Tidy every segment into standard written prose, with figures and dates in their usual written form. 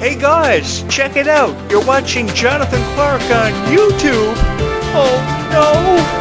Hey guys, check it out. You're watching Jonathan Clarke on YouTube. Oh no!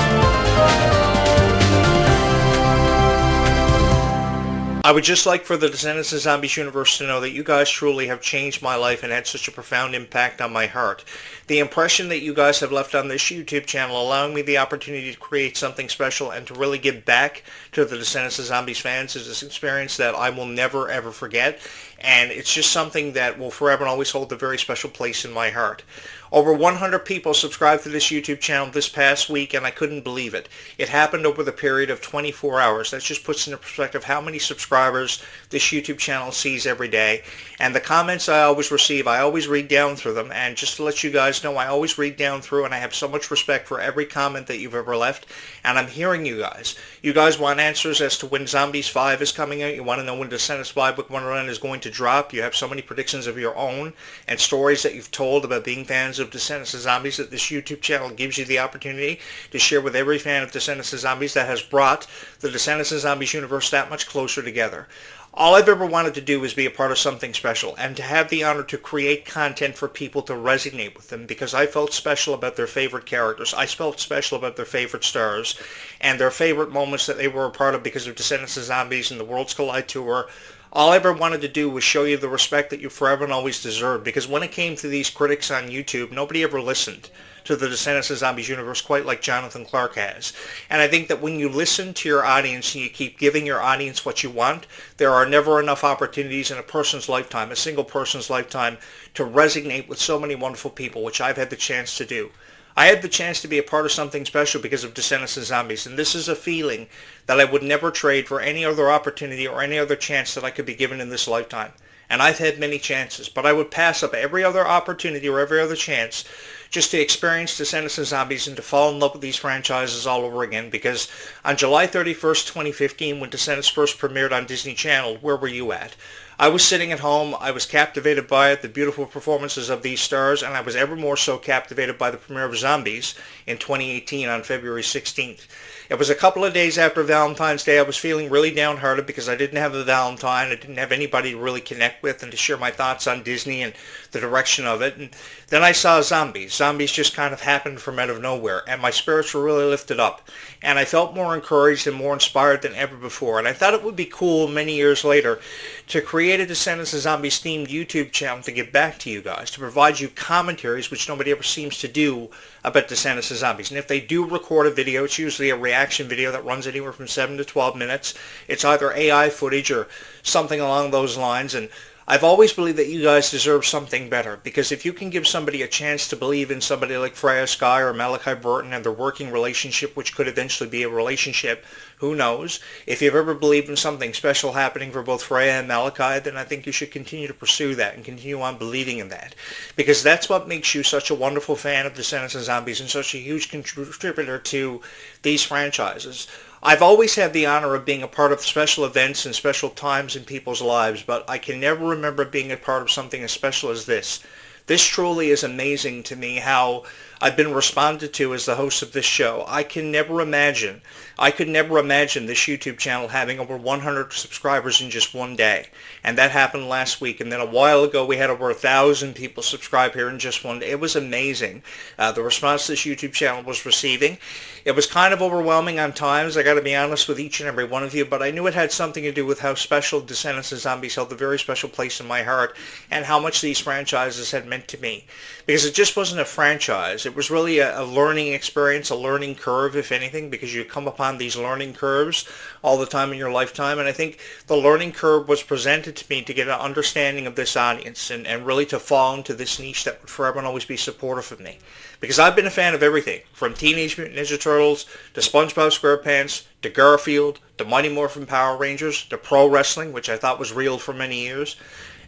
I would just like for the Descendants of Zombies universe to know that you guys truly have changed my life and had such a profound impact on my heart. The impression that you guys have left on this YouTube channel, allowing me the opportunity to create something special and to really give back to the Descendants of Zombies fans, is an experience that I will never ever forget, and it's just something that will forever and always hold a very special place in my heart. Over 100 people subscribed to this YouTube channel this past week, and I couldn't believe it. It happened over the period of 24 hours. That just puts into perspective how many subscribers this YouTube channel sees every day. And the comments I always receive, I always read down through them. And just to let you guys know, I always read down through, and I have so much respect for every comment that you've ever left. And I'm hearing you guys. You guys want answers as to when Zombies 5 is coming out. You want to know when Descendants 5 Book Wonderland is going to drop. You have so many predictions of your own and stories that you've told about being fans of Descendants of Zombies that this YouTube channel gives you the opportunity to share with every fan of Descendants of Zombies that has brought the Descendants of Zombies universe that much closer together. All I've ever wanted to do is be a part of something special, and to have the honor to create content for people to resonate with them, because I felt special about their favorite characters. I felt special about their favorite stars and their favorite moments that they were a part of because of Descendants of Zombies and the Worlds Collide tour. All I ever wanted to do was show you the respect that you forever and always deserved, because when it came to these critics on YouTube, nobody ever listened to the Descendants of Zombies universe quite like Jonathan Clarke has. And I think that when you listen to your audience and you keep giving your audience what you want, there are never enough opportunities in a person's lifetime, a single person's lifetime, to resonate with so many wonderful people, which I've had the chance to do. I had the chance to be a part of something special because of Descendants of Zombies, and this is a feeling that I would never trade for any other opportunity or any other chance that I could be given in this lifetime. And I've had many chances, but I would pass up every other opportunity or every other chance just to experience Descendants of Zombies and to fall in love with these franchises all over again, because on July 31st, 2015, when Descendants first premiered on Disney Channel, where were you at? I was sitting at home, I was captivated by it, the beautiful performances of these stars, and I was ever more so captivated by the premiere of Zombies in 2018 on February 16th. It was a couple of days after Valentine's Day. I was feeling really downhearted because I didn't have a Valentine. I didn't have anybody to really connect with and to share my thoughts on Disney and the direction of it. And then I saw Zombies. Zombies just kind of happened from out of nowhere, and my spirits were really lifted up. And I felt more encouraged and more inspired than ever before. And I thought it would be cool many years later to create a Descendants of Zombies themed YouTube channel to give back to you guys, to provide you commentaries, which nobody ever seems to do, about Descendants of Zombies. And if they do record a video, it's usually a reaction video that runs anywhere from 7 to 12 minutes. It's either AI footage or something along those lines. And I've always believed that you guys deserve something better, because if you can give somebody a chance to believe in somebody like Freya Skye or Malachi Burton and their working relationship, which could eventually be a relationship, who knows? If you've ever believed in something special happening for both Freya and Malachi, then I think you should continue to pursue that and continue on believing in that, because that's what makes you such a wonderful fan of Descendants of Zombies and such a huge contributor to these franchises. I've always had the honor of being a part of special events and special times in people's lives, but I can never remember being a part of something as special as this. This truly is amazing to me, how I've been responded to as the host of this show. I could never imagine this YouTube channel having over 100 subscribers in just one day. And that happened last week. And then a while ago, we had over 1,000 people subscribe here in just one day. It was amazing, the response this YouTube channel was receiving. It was kind of overwhelming on times, I got to be honest with each and every one of you, but I knew it had something to do with how special Descendants of Zombies held a very special place in my heart, and how much these franchises had meant to me. Because it just wasn't a franchise. It was really a learning experience, a learning curve, if anything, because you come upon these learning curves all the time in your lifetime. And I think the learning curve was presented to me to get an understanding of this audience and really to fall into this niche that would forever and always be supportive of me. Because I've been a fan of everything, from Teenage Mutant Ninja Turtles, to SpongeBob SquarePants, to Garfield, to Mighty Morphin Power Rangers, to pro wrestling, which I thought was real for many years.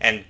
And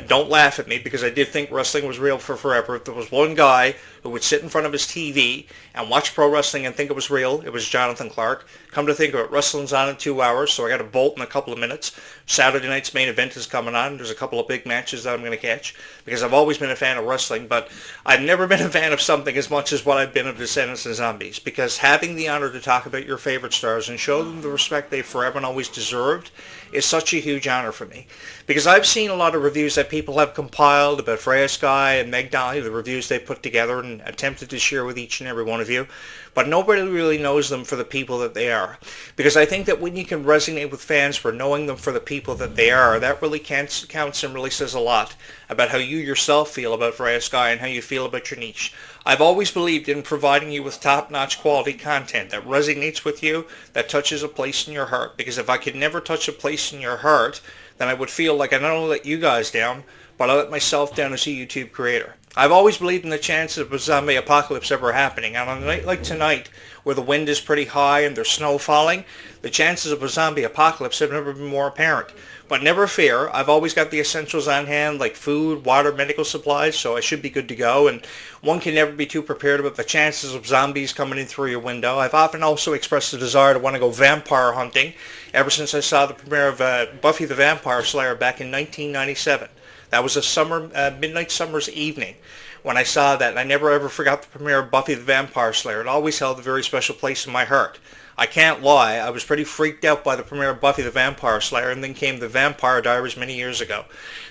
don't laugh at me, because I did think wrestling was real for forever. If there was one guy who would sit in front of his TV and watch pro wrestling and think it was real, it was Jonathan Clarke. Come to think of it, wrestling's on in 2 hours, so I got to bolt in a couple of minutes. Saturday night's main event is coming on. There's a couple of big matches that I'm going to catch, because I've always been a fan of wrestling, but I've never been a fan of something as much as what I've been of Descendants of Zombies, because having the honor to talk about your favorite stars and show them the respect they've forever and always deserved is such a huge honor for me. Because I've seen a lot lot of reviews that people have compiled about Freya Sky and Meg Donnelly, the reviews they put together and attempted to share with each and every one of you. But nobody really knows them for the people that they are. Because I think that when you can resonate with fans for knowing them for the people that they are, that really counts and really says a lot about how you yourself feel about Freya Sky and how you feel about your niche. I've always believed in providing you with top-notch quality content that resonates with you, that touches a place in your heart. Because if I could never touch a place in your heart, then I would feel like I not only let you guys down, but I let myself down as a YouTube creator. I've always believed in the chances of a zombie apocalypse ever happening, and on a night like tonight, where the wind is pretty high and there's snow falling, the chances of a zombie apocalypse have never been more apparent. But never fear, I've always got the essentials on hand, like food, water, medical supplies, so I should be good to go, and one can never be too prepared about the chances of zombies coming in through your window. I've often also expressed the desire to want to go vampire hunting, ever since I saw the premiere of Buffy the Vampire Slayer back in 1997. That was a midnight summer's evening when I saw that, and I never ever forgot the premiere of Buffy the Vampire Slayer. It always held a very special place in my heart. I can't lie, I was pretty freaked out by the premiere of Buffy the Vampire Slayer, and then came the Vampire Diaries many years ago.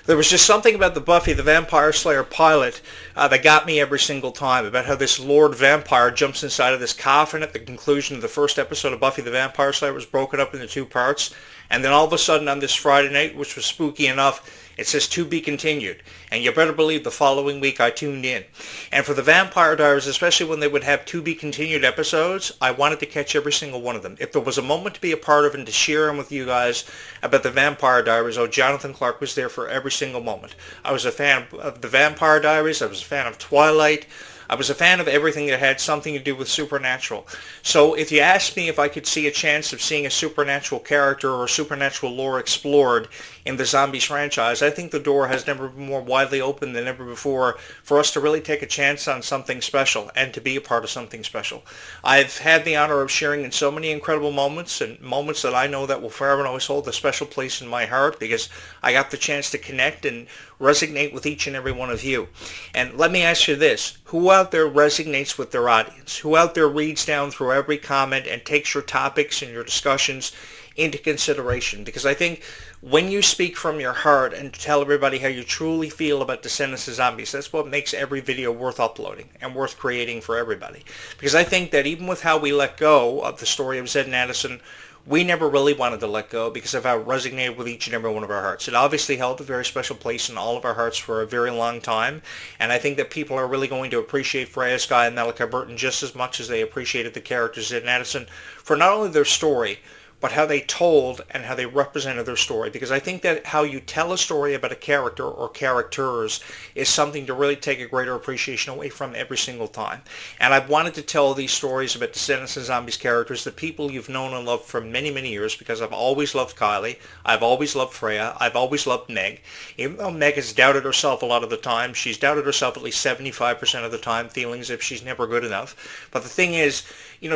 There was just something about the Buffy the Vampire Slayer pilot that got me every single time, about how this Lord Vampire jumps inside of this coffin at the conclusion of the first episode of Buffy the Vampire Slayer. Was broken up into two parts, and then all of a sudden on this Friday night, which was spooky enough, it says to be continued, and you better believe the following week I tuned in. And for the Vampire Diaries, especially when they would have to be continued episodes, I wanted to catch every single one of them. If there was a moment to be a part of and to share them with you guys about the Vampire Diaries, Jonathan Clarke was there for every single moment. I was a fan of the Vampire Diaries, I was a fan of Twilight, I was a fan of everything that had something to do with supernatural. So if you asked me if I could see a chance of seeing a supernatural character or supernatural lore explored in the Zombies franchise, I think the door has never been more widely open than ever before for us to really take a chance on something special and to be a part of something special. I've had the honor of sharing in so many incredible moments, and moments that I know that will forever and always hold a special place in my heart, because I got the chance to connect and resonate with each and every one of you. And let me ask you this, who out there resonates with their audience? Who out there reads down through every comment and takes your topics and your discussions into consideration? Because I think when you speak from your heart and tell everybody how you truly feel about Descendants of Zombies, that's what makes every video worth uploading and worth creating for everybody. Because I think that even with how we let go of the story of Zed and Addison, we never really wanted to let go because of how it resonated with each and every one of our hearts. It obviously held a very special place in all of our hearts for a very long time, and I think that people are really going to appreciate Freya Sky and Malachi Burton just as much as they appreciated the characters in Addison for not only their story, but how they told and how they represented their story. Because I think that how you tell a story about a character or characters is something to really take a greater appreciation away from every single time. And I've wanted to tell these stories about Descendants of Zombies characters, the people you've known and loved for many, many years, because I've always loved Kylie, I've always loved Freya, I've always loved Meg. Even though Meg has doubted herself a lot of the time, she's doubted herself at least 75% of the time, feeling as if she's never good enough. But the thing is,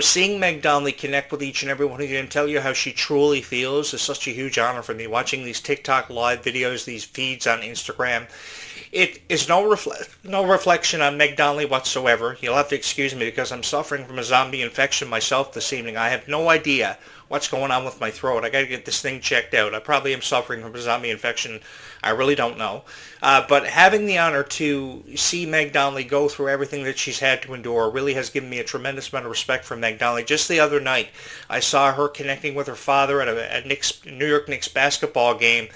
seeing Meg Donnelly connect with each and every one of you and tell you how she truly feels is such a huge honor for me. Watching these TikTok live videos, these feeds on Instagram, it is no reflection on Meg Donnelly whatsoever. You'll have to excuse me because I'm suffering from a zombie infection myself this evening. I have no idea what's going on with my throat. I got to get this thing checked out. I probably am suffering from a zombie infection. I really don't know. But having the honor to see Meg Donnelly go through everything that she's had to endure really has given me a tremendous amount of respect for Meg Donnelly. Just the other night, I saw her connecting with her father at a New York Knicks basketball game,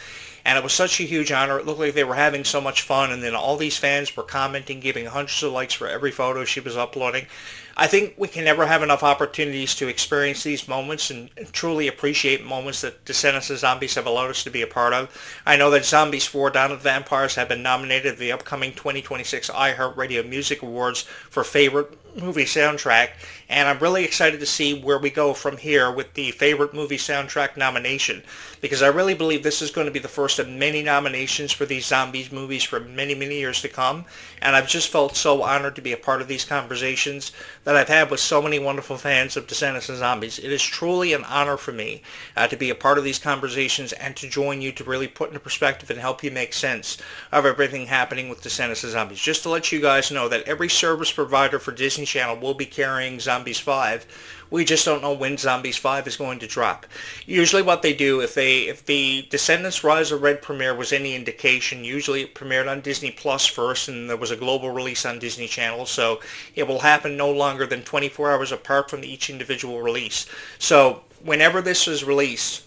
and it was such a huge honor. It looked like they were having so much fun, and then all these fans were commenting, giving hundreds of likes for every photo she was uploading. I think we can never have enough opportunities to experience these moments and truly appreciate moments that Descendants of Zombies have allowed us to be a part of. I know that Zombies 4: Dawn of the Vampires have been nominated at the upcoming 2026 iHeartRadio Music Awards for Favorite Movie Soundtrack, and I'm really excited to see where we go from here with the Favorite Movie Soundtrack nomination, because I really believe this is going to be the first of many nominations for these Zombies movies for many, many years to come, and I've just felt so honored to be a part of these conversations that I've had with so many wonderful fans of Descendants of Zombies. It is truly an honor for me to be a part of these conversations and to join you to really put into perspective and help you make sense of everything happening with Descendants of Zombies. Just to let you guys know that every service provider for Disney Disney Channel will be carrying Zombies 5. We just don't know when Zombies 5 is going to drop. Usually what they do, if the Descendants Rise of Red premiere was any indication, usually it premiered on Disney Plus first, and there was a global release on Disney Channel, so it will happen no longer than 24 hours apart from each individual release. So whenever this is released,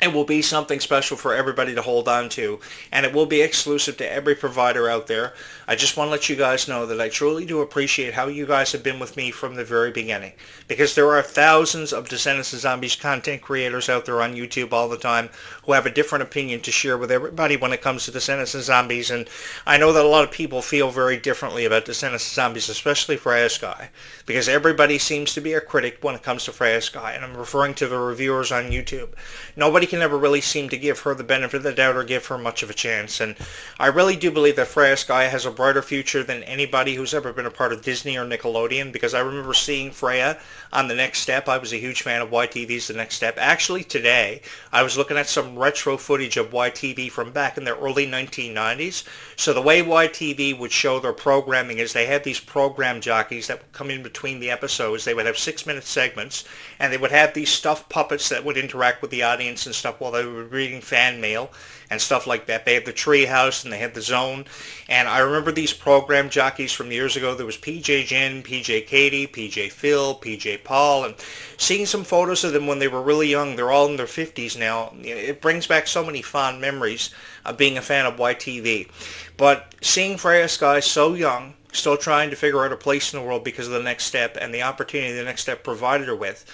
it will be something special for everybody to hold on to, and it will be exclusive to every provider out there. I just want to let you guys know that I truly do appreciate how you guys have been with me from the very beginning, because there are thousands of Descendants of Zombies content creators out there on YouTube all the time who have a different opinion to share with everybody when it comes to Descendants of Zombies, and I know that a lot of people feel very differently about Descendants of Zombies, especially Freya Sky, because everybody seems to be a critic when it comes to Freya Sky, and I'm referring to the reviewers on YouTube. Nobody can ever really seem to give her the benefit of the doubt or give her much of a chance, and I really do believe that Freya Sky has a brighter future than anybody who's ever been a part of Disney or Nickelodeon, because I remember seeing Freya on The Next Step. I was a huge fan of YTV's The Next Step. Actually today I was looking at some retro footage of YTV from back in the early 1990s. So the way YTV would show their programming is they had these program jockeys that would come in between the episodes. They would have 6-minute segments, and they would have these stuffed puppets that would interact with the audience and stuff while they were reading fan mail and stuff like that. They had the tree house and they had the zone, and I remember these program jockeys from years ago. There was PJ Jen, PJ Katie, PJ Phil, PJ Paul, and seeing some photos of them when they were really young. They're all in their 50s now. It brings back so many fond memories of being a fan of YTV. But seeing Freya Sky so young, still trying to figure out a place in the world because of The Next Step, and the opportunity The Next Step provided her with,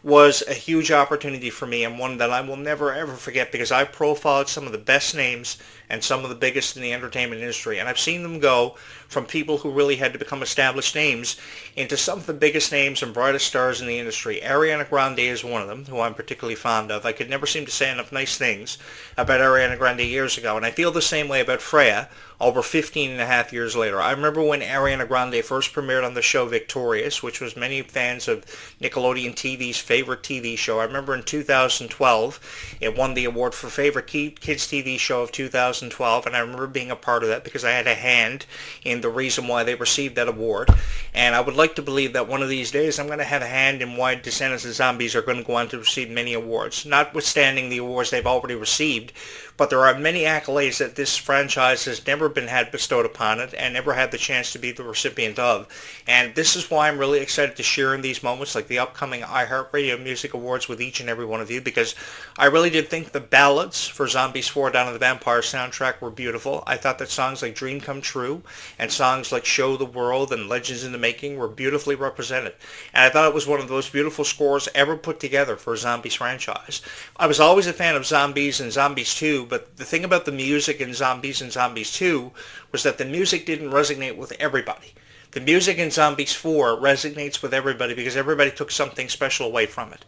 was a huge opportunity for me, and one that I will never ever forget, because I profiled some of the best names and some of the biggest in the entertainment industry, and I've seen them go from people who really had to become established names into some of the biggest names and brightest stars in the industry. Ariana Grande is one of them, who I'm particularly fond of. I could never seem to say enough nice things about Ariana Grande years ago, and I feel the same way about Freya over 15 and a half years later. I remember when Ariana Grande first premiered on the show Victorious, which was many fans of Nickelodeon TV's favorite TV show. I remember in 2012, it won the award for favorite kids TV show of 2012, and I remember being a part of that because I had a hand in the reason why they received that award. And I would like to believe that one of these days I'm going to have a hand in why Descendants of Zombies are going to go on to receive many awards, notwithstanding the awards they've already received. But there are many accolades that this franchise has never been had bestowed upon it and never had the chance to be the recipient of. And this is why I'm really excited to share in these moments, like the upcoming iHeartRadio Music Awards, with each and every one of you, because I really did think the ballads for Zombies 4 Dawn of the Vampire soundtrack were beautiful. I thought that songs like Dream Come True and songs like Show the World and Legends in the Making were beautifully represented. And I thought it was one of those beautiful scores ever put together for a Zombies franchise. I was always a fan of Zombies and Zombies 2, but the thing about the music in Zombies and Zombies 2 was that the music didn't resonate with everybody. The music in Zombies 4 resonates with everybody because everybody took something special away from it.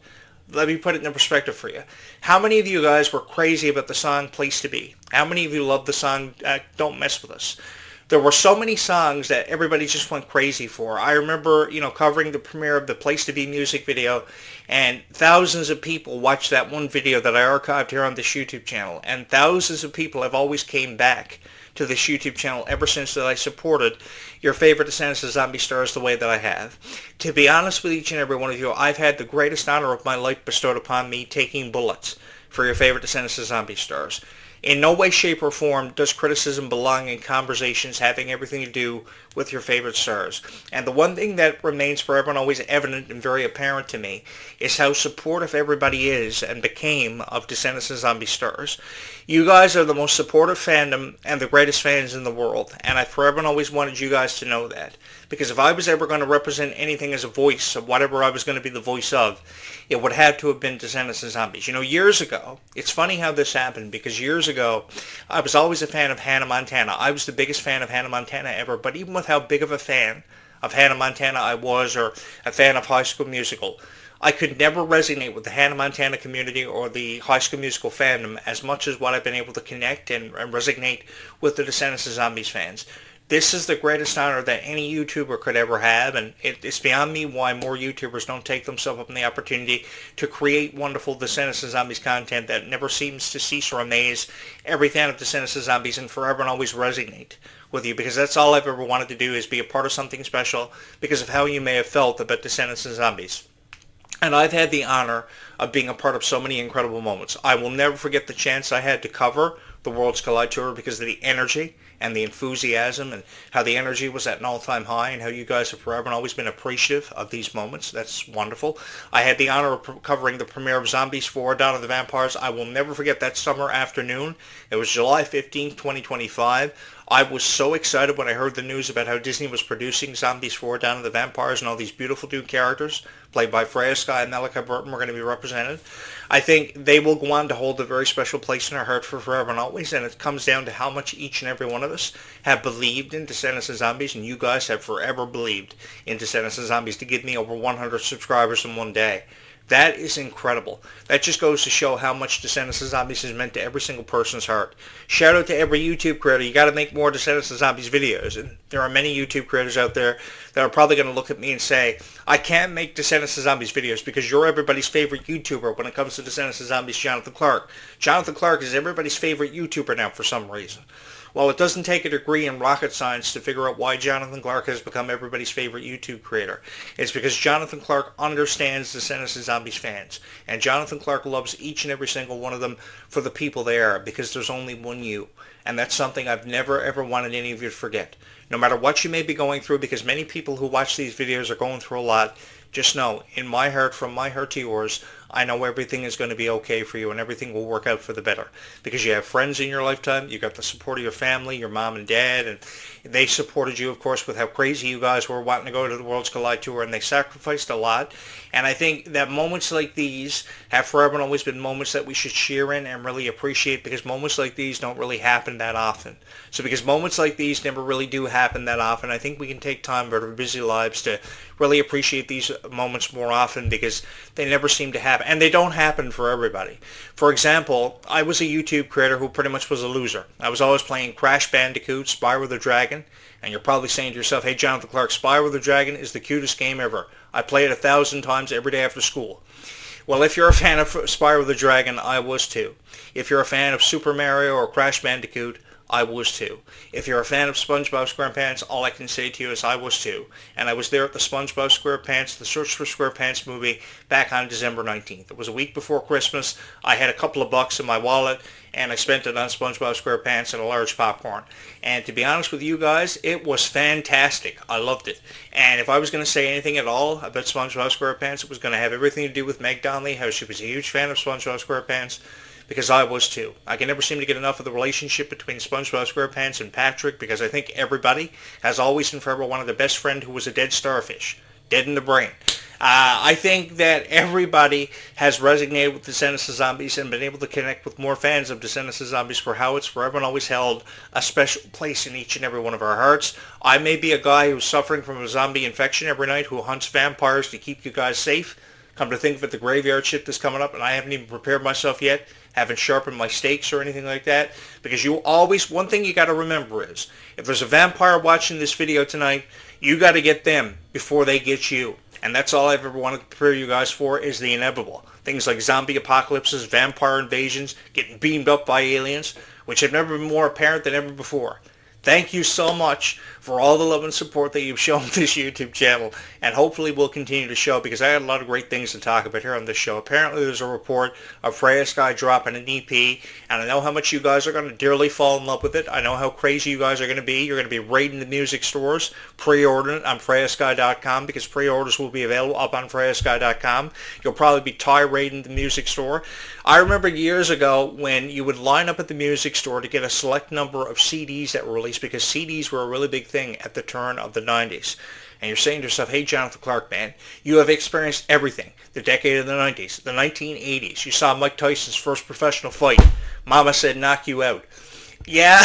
Let me put it in perspective for you. How many of you guys were crazy about the song Place to Be? How many of you loved the song Don't Mess With Us? There were so many songs that everybody just went crazy for. I remember, covering the premiere of the Place to Be music video, and thousands of people watched that one video that I archived here on this YouTube channel, and thousands of people have always came back to this YouTube channel ever since that I supported your favorite Descendants of Zombie stars the way that I have. To be honest with each and every one of you, I've had the greatest honor of my life bestowed upon me taking bullets for your favorite Descendants of Zombie stars. In no way, shape, or form does criticism belong in conversations having everything to do with your favorite stars. And the one thing that remains forever and always evident and very apparent to me is how supportive everybody is and became of Descendants of Zombie stars. You guys are the most supportive fandom and the greatest fans in the world, and I forever and always wanted you guys to know that. Because if I was ever going to represent anything as a voice of whatever I was going to be the voice of, it would have to have been Descendants of Zombies. Years ago, it's funny how this happened, because years ago, I was always a fan of Hannah Montana. I was the biggest fan of Hannah Montana ever, but even with how big of a fan of Hannah Montana I was, or a fan of High School Musical, I could never resonate with the Hannah Montana community or the High School Musical fandom as much as what I've been able to connect and resonate with the Descendants of Zombies fans. This is the greatest honor that any YouTuber could ever have, and it's beyond me why more YouTubers don't take themselves up on the opportunity to create wonderful Descendants of Zombies content that never seems to cease or amaze every fan of Descendants of Zombies and forever and always resonate with you, because that's all I've ever wanted to do, is be a part of something special because of how you may have felt about Descendants of Zombies. And I've had the honor of being a part of so many incredible moments. I will never forget the chance I had to cover the Worlds Collide Tour because of the energy and the enthusiasm, and how the energy was at an all-time high, and how you guys have forever and always been appreciative of these moments. That's wonderful. I had the honor of covering the premiere of Zombies 4, Dawn of the Vampires. I will never forget that summer afternoon. It was July 15th, 2025. I was so excited when I heard the news about how Disney was producing Zombies 4, Dawn of the Vampires, and all these beautiful new characters played by Freya Skye and Malachi Burton were going to be represented. I think they will go on to hold a very special place in our heart for forever and always, and it comes down to how much each and every one of us have believed in Descendants of Zombies, and you guys have forever believed in Descendants of Zombies to give me over 100 subscribers in one day. That is incredible. That just goes to show how much Descendants of Zombies has meant to every single person's heart. Shout out to every YouTube creator. You got to make more Descendants of Zombies videos. And there are many YouTube creators out there that are probably going to look at me and say, I can't make Descendants of Zombies videos because you're everybody's favorite YouTuber when it comes to Descendants of Zombies, Jonathan Clarke. Jonathan Clarke is everybody's favorite YouTuber now for some reason. Well, it doesn't take a degree in rocket science to figure out why Jonathan Clarke has become everybody's favorite YouTube creator. It's because Jonathan Clarke understands the Descendants of Zombies fans. And Jonathan Clarke loves each and every single one of them for the people they are, because there's only one you. And that's something I've never ever wanted any of you to forget. No matter what you may be going through, because many people who watch these videos are going through a lot, just know, in my heart, from my heart to yours, I know everything is going to be okay for you and everything will work out for the better. Because you have friends in your lifetime, you got the support of your family, your mom and dad, and they supported you, of course, with how crazy you guys were wanting to go to the Worlds Collide Tour, and they sacrificed a lot. And I think that moments like these have forever and always been moments that we should share in and really appreciate, because moments like these don't really happen that often. So because moments like these never really do happen that often, I think we can take time out of our busy lives to really appreciate these moments more often, because they never seem to happen. And they don't happen for everybody. For example, I was a YouTube creator who pretty much was a loser. I was always playing Crash Bandicoot, Spyro the Dragon, and you're probably saying to yourself, hey, Jonathan Clarke, Spyro the Dragon is the cutest game ever. I play it 1,000 times every day after school. Well, if you're a fan of Spyro the Dragon, I was too. If you're a fan of Super Mario or Crash Bandicoot, I was too. If you're a fan of SpongeBob SquarePants, all I can say to you is I was too. And I was there at the SpongeBob SquarePants, the Search for SquarePants movie back on December 19th. It was a week before Christmas. I had a couple of bucks in my wallet, and I spent it on SpongeBob SquarePants and a large popcorn. And to be honest with you guys, it was fantastic. I loved it. And if I was going to say anything at all about SpongeBob SquarePants, it was going to have everything to do with Meg Donnelly, how she was a huge fan of SpongeBob SquarePants, because I was too. I can never seem to get enough of the relationship between SpongeBob SquarePants and Patrick, because I think everybody has always and forever wanted the best friend who was a dead starfish, dead in the brain. I think that everybody has resonated with Descendants of Zombies and been able to connect with more fans of Descendants of Zombies for how it's forever and always held a special place in each and every one of our hearts. I may be a guy who's suffering from a zombie infection every night, who hunts vampires to keep you guys safe. Come to think of it, the graveyard shift is coming up, and I haven't even prepared myself yet, haven't sharpened my stakes or anything like that, because you always, one thing you got to remember is, if there's a vampire watching this video tonight, you got to get them before they get you. And that's all I've ever wanted to prepare you guys for, is the inevitable. Things like zombie apocalypses, vampire invasions, getting beamed up by aliens, which have never been more apparent than ever before. Thank you so much for all the love and support that you've shown this YouTube channel, and hopefully we'll continue to show, because I had a lot of great things to talk about here on this show. Apparently there's a report of Freya Skye dropping an EP, and I know how much you guys are going to dearly fall in love with it. I know how crazy you guys are going to be. You're going to be raiding the music stores, pre-ordering it on FreyaSkye.com, because pre-orders will be available up on FreyaSkye.com. You'll probably be tirade-raiding the music store. I remember years ago when you would line up at the music store to get a select number of CDs that were released, because CDs were a really big thing at the turn of the 90s. And you're saying to yourself, hey, Jonathan Clarke, man, you have experienced everything. The decade of the 90s, the 1980s. You saw Mike Tyson's first professional fight. Mama said knock you out. Yeah,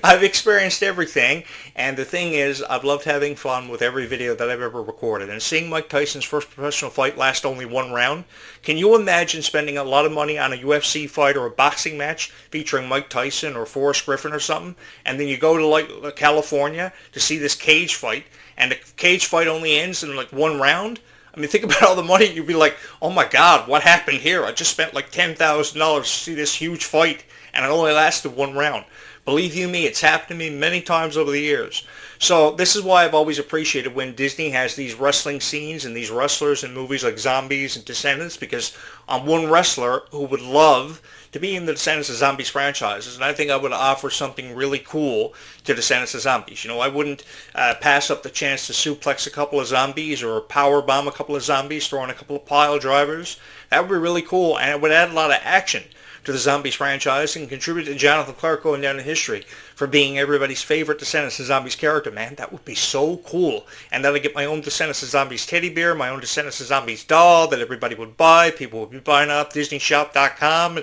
I've experienced everything, and the thing is, I've loved having fun with every video that I've ever recorded, and seeing Mike Tyson's first professional fight last only one round. Can you imagine spending a lot of money on a UFC fight or a boxing match featuring Mike Tyson or Forrest Griffin or something, and then you go to like California to see this cage fight, and the cage fight only ends in like one round? I mean, think about all the money. You'd be like, oh my God, what happened here? I just spent like $10,000 to see this huge fight, and it only lasted one round. Believe you me, it's happened to me many times over the years. So this is why I've always appreciated when Disney has these wrestling scenes and these wrestlers in movies like Zombies and Descendants, because I'm one wrestler who would love to be in the Descendants of Zombies franchises, and I think I would offer something really cool to Descendants of Zombies. You know, I wouldn't pass up the chance to suplex a couple of zombies or power bomb a couple of zombies, throw in a couple of pile drivers. That would be really cool, and it would add a lot of action to the Zombies franchise and contribute to Jonathan Clarke going down in history for being everybody's favorite Descendants of Zombies character. Man, that would be so cool. And then I'd get my own Descendants of Zombies teddy bear, my own Descendants of Zombies doll that everybody would buy. People would be buying up DisneyShop.com.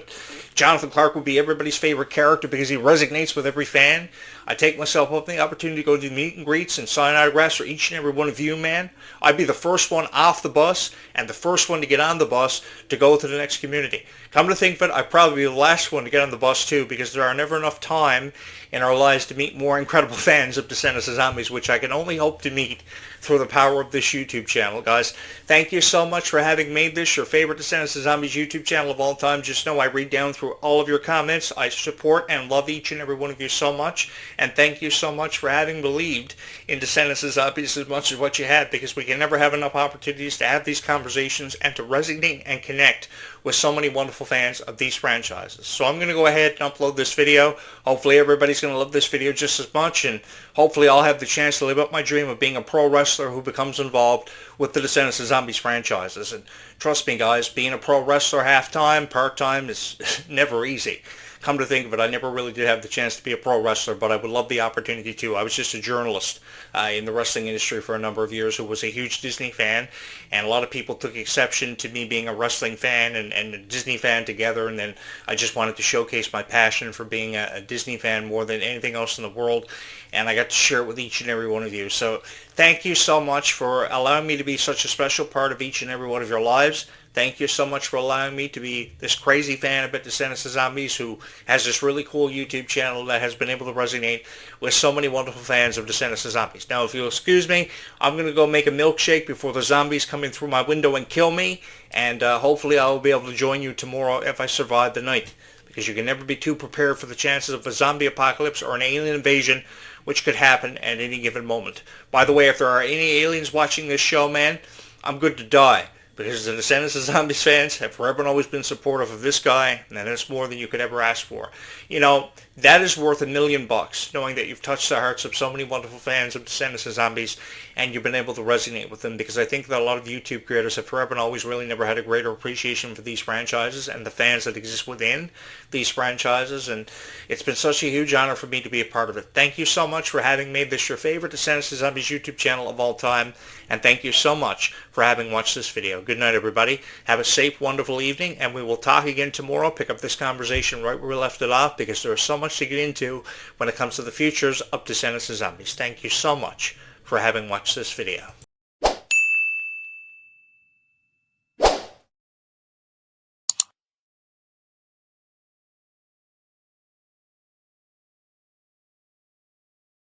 Jonathan Clarke would be everybody's favorite character because he resonates with every fan. I take myself up the opportunity to go do meet and greets and sign autographs for each and every one of you, man. I'd be the first one off the bus and the first one to get on the bus to go to the next community. Come to think of it, I'd probably be the last one to get on the bus too, because there are never enough time in our lives to meet more incredible fans of Descendants of Zombies, which I can only hope to meet through the power of this YouTube channel. Guys, thank you so much for having made this your favorite Descendants of Zombies YouTube channel of all time. Just know I read down through all of your comments. I support and love each and every one of you so much. And thank you so much for having believed in Descendants of Zombies as much as what you have, because we can never have enough opportunities to have these conversations and to resonate and connect with so many wonderful fans of these franchises. So I'm going to go ahead and upload this video. Hopefully everybody's going to love this video just as much, and hopefully I'll have the chance to live up my dream of being a pro wrestler who becomes involved with the Descendants of Zombies franchises. And trust me, guys, being a pro wrestler half-time, part-time is never easy. Come to think of it, I never really did have the chance to be a pro wrestler, but I would love the opportunity to. I was just a journalist in the wrestling industry for a number of years who was a huge Disney fan, and a lot of people took exception to me being a wrestling fan and a Disney fan together, and then I just wanted to showcase my passion for being a Disney fan more than anything else in the world, and I got to share it with each and every one of you. So thank you so much for allowing me to be such a special part of each and every one of your lives. Thank you so much for allowing me to be this crazy fan of Descendants of Zombies who has this really cool YouTube channel that has been able to resonate with so many wonderful fans of Descendants of Zombies. Now, if you'll excuse me, I'm going to go make a milkshake before the zombies come in through my window and kill me, and hopefully I will be able to join you tomorrow if I survive the night, because you can never be too prepared for the chances of a zombie apocalypse or an alien invasion, which could happen at any given moment. By the way, if there are any aliens watching this show, man, I'm good to die, because the Descendants of Zombies fans have forever and always been supportive of this guy, and that's more than you could ever ask for. You know, that is worth $1 million, knowing that you've touched the hearts of so many wonderful fans of Descendants of Zombies, and you've been able to resonate with them, because I think that a lot of YouTube creators have forever and always really never had a greater appreciation for these franchises and the fans that exist within these franchises, and it's been such a huge honor for me to be a part of it. Thank you so much for having made this your favorite Descendants of Zombies YouTube channel of all time, and thank you so much for having watched this video. Good night, everybody. Have a safe, wonderful evening, and we will talk again tomorrow. Pick up this conversation right where we left it off, because there's so much to get into when it comes to the futures of Descendants of Zombies. Thank you so much for having watched this video.